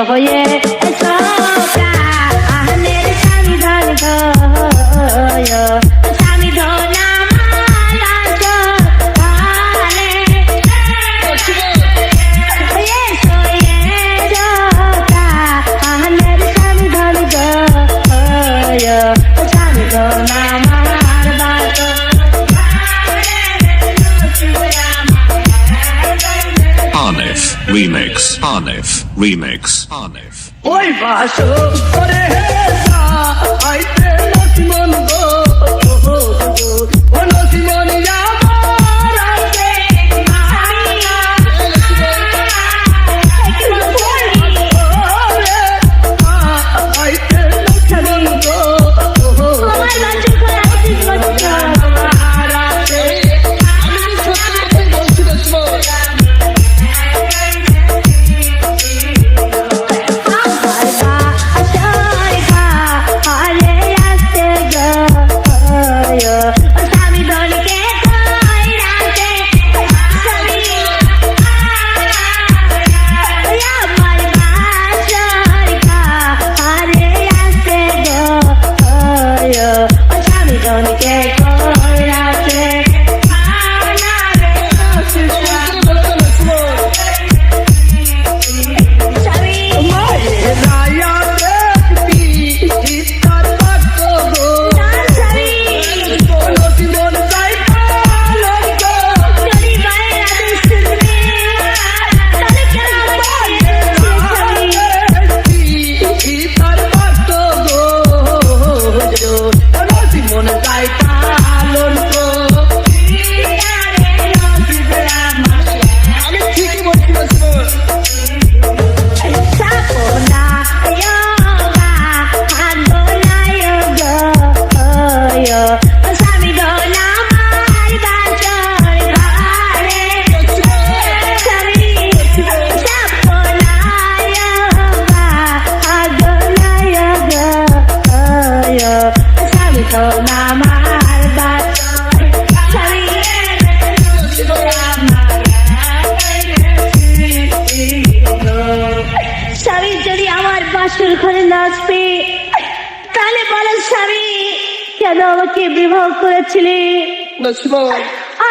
হয়ে প্রাণের স্বামী ধন স্বামী ধন Hanif Remix. Hanif Remix. Hanif. ওই বাসো করে আইতে নসিমন গো ও নসিমন আমার আছে আইতে নসিমন গো আমার আছে আমি সত্যি বলছি নসিমন স্বামী যদি আমার বাসর ঘরে নাচবে তাহলে বলো স্বামী কেন আমাকে বিবাহ করেছিলি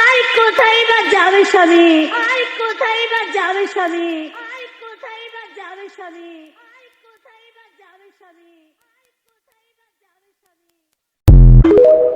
আর কোথায় বা যাবে স্বামী আর কোথায় বা যাবে স্বামী আর কোথায় বা যাবে স্বামী আর কোথায় বা যাবে স্বামী